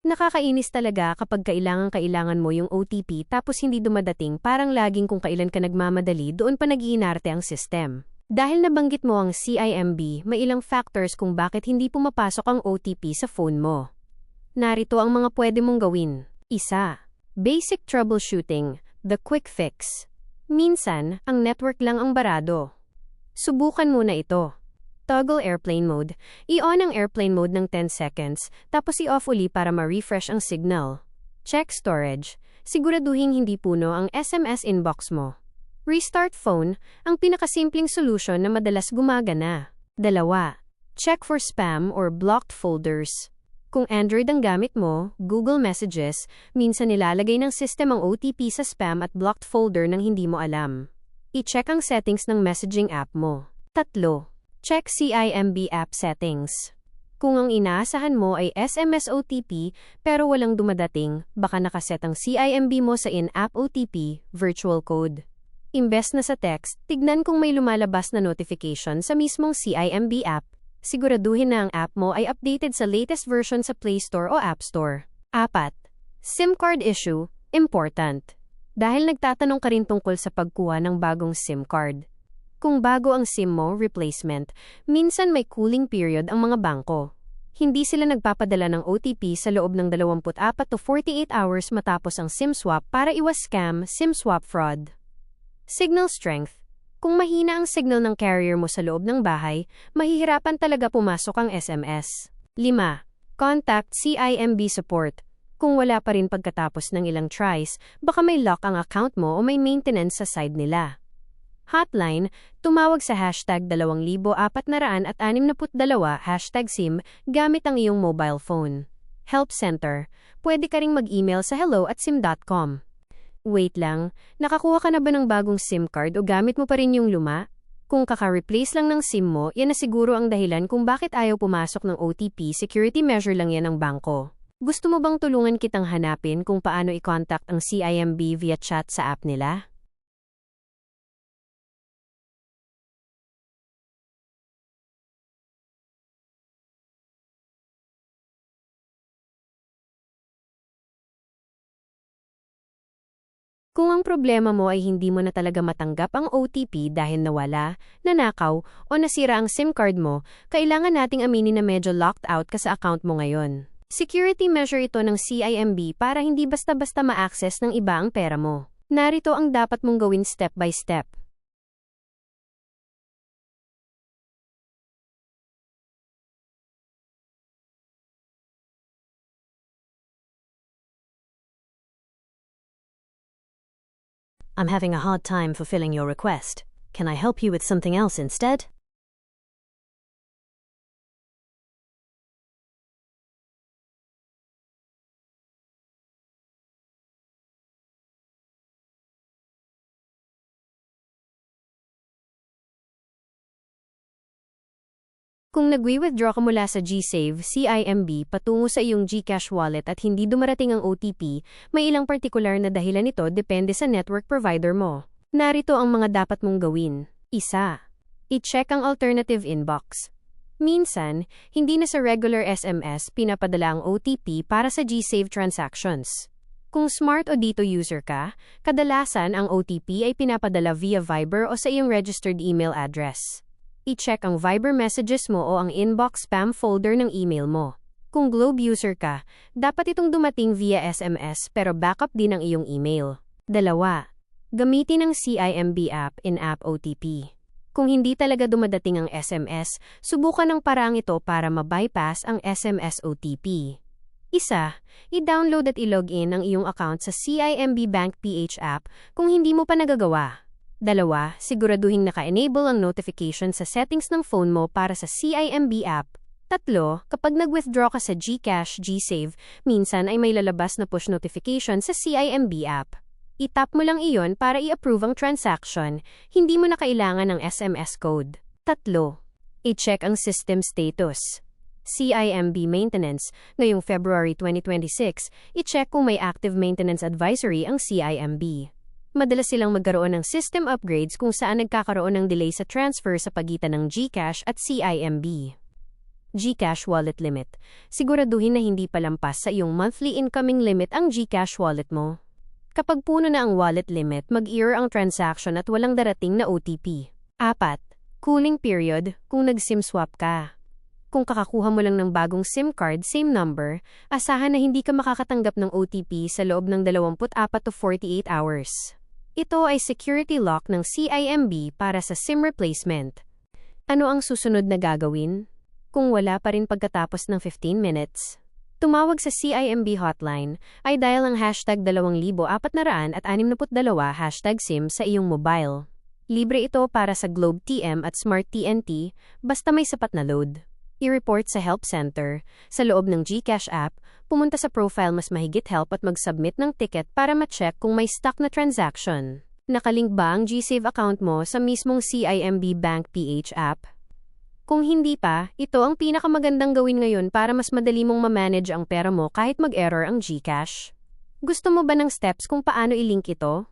Nakakainis talaga kapag kailangan mo yung OTP tapos hindi dumadating, parang laging kung kailan ka nagmamadali doon pa nag-iinarte ang system. Dahil nabanggit mo ang CIMB, may ilang factors kung bakit hindi pumapasok ang OTP sa phone mo. Narito ang mga pwede mong gawin. 1. Basic troubleshooting, the quick fix. Minsan, ang network lang ang barado. Subukan muna ito. Toggle airplane mode. I-on ang airplane mode ng 10 seconds, tapos i-off uli para ma-refresh ang signal. Check storage. Siguraduhin hindi puno ang SMS inbox mo. Restart phone, ang pinakasimpleng solusyon na madalas gumagana. 2. Check for spam or blocked folders. Kung Android ang gamit mo, Google Messages, minsan nilalagay ng system ang OTP sa spam at blocked folder nang hindi mo alam. I-check ang settings ng messaging app mo. 3. Check CIMB app settings. Kung ang inaasahan mo ay SMS OTP pero walang dumadating, baka nakaset ang CIMB mo sa in-app OTP, virtual code. Imbes na sa text, tignan kung may lumalabas na notification sa mismong CIMB app. Siguraduhin na ang app mo ay updated sa latest version sa Play Store o App Store. 4. SIM card issue, important. Dahil nagtatanong ka rin tungkol sa pagkuha ng bagong SIM card. Kung bago ang SIM mo, replacement, minsan may cooling period ang mga bangko. Hindi sila nagpapadala ng OTP sa loob ng 24 to 48 hours matapos ang SIM swap para iwas scam, SIM swap fraud. Signal strength. Kung mahina ang signal ng carrier mo sa loob ng bahay, mahihirapan talaga pumasok ang SMS. 5. Contact CIMB support. Kung wala pa rin pagkatapos ng ilang tries, baka may lock ang account mo o may maintenance sa side nila. Hotline, tumawag sa hashtag 2462 hashtag SIM gamit ang iyong mobile phone. Help Center, pwede ka ring mag-email sa hello@sim.com. Wait lang, nakakuha ka na ba ng bagong SIM card o gamit mo pa rin yung luma? Kung kaka-replace lang ng SIM mo, yan na siguro ang dahilan kung bakit ayaw pumasok ng OTP. Security measure lang yan ng bangko. Gusto mo bang tulungan kitang hanapin kung paano i-contact ang CIMB via chat sa app nila? Kung ang problema mo ay hindi mo na talaga matanggap ang OTP dahil nawala, nanakaw, o nasira ang SIM card mo, kailangan nating aminin na medyo locked out ka sa account mo ngayon. Security measure ito ng CIMB para hindi basta-basta ma-access ng iba ang pera mo. Narito ang dapat mong gawin step by step. I'm having a hard time fulfilling your request. Can I help you with something else instead? Kung nagwi-withdraw ka mula sa GSave, CIMB, patungo sa iyong GCash wallet at hindi dumarating ang OTP, may ilang partikular na dahilan nito depende sa network provider mo. Narito ang mga dapat mong gawin. 1. I-check ang alternative inbox. Minsan, hindi na sa regular SMS pinapadala ang OTP para sa GSave transactions. Kung smart o Dito user ka, kadalasan ang OTP ay pinapadala via Viber o sa iyong registered email address. I-check ang Viber messages mo o ang inbox spam folder ng email mo. Kung Globe user ka, dapat itong dumating via SMS pero backup din ang iyong email. 2. Gamitin ang CIMB app in-app OTP. Kung hindi talaga dumadating ang SMS, subukan ang paraang ito para ma-bypass ang SMS OTP. 1. I-download at i-login ang iyong account sa CIMB Bank PH app kung hindi mo pa nagagawa. 2. Siguraduhin naka-enable ang notification sa settings ng phone mo para sa CIMB app. 3. Kapag nag-withdraw ka sa GCash, GSave, minsan ay may lalabas na push notification sa CIMB app. I-tap mo lang iyon para i-approve ang transaction, hindi mo na kailangan ng SMS code. 3. I-check ang system status. CIMB Maintenance, ngayong February 2026, i-check kung may active maintenance advisory ang CIMB. Madalas silang magkaroon ng system upgrades kung saan nagkakaroon ng delay sa transfer sa pagitan ng GCash at CIMB. GCash wallet limit. Siguraduhin na hindi palampas sa iyong monthly incoming limit ang GCash wallet mo. Kapag puno na ang wallet limit, mag-error ang transaction at walang darating na OTP. 4. Cooling period kung nag-SIM swap ka. Kung kakakuha mo lang ng bagong SIM card, same number, asahan na hindi ka makakatanggap ng OTP sa loob ng 24 to 48 hours. Ito ay security lock ng CIMB para sa SIM replacement. Ano ang susunod na gagawin? Kung wala pa rin pagkatapos ng 15 minutes, tumawag sa CIMB hotline, ay dial ang #2462 #SIM sa iyong mobile. Libre ito para sa Globe TM at Smart TNT, basta may sapat na load. I-report sa help center. Sa loob ng GCash app, pumunta sa profile Mas Mahigit Help at mag-submit ng ticket para ma-check kung may stuck na transaction. Nakalink ba ang GSave account mo sa mismong CIMB Bank PH app? Kung hindi pa, ito ang pinakamagandang gawin ngayon para mas madali mong ma-manage ang pera mo kahit mag-error ang GCash. Gusto mo ba ng steps kung paano i-link ito?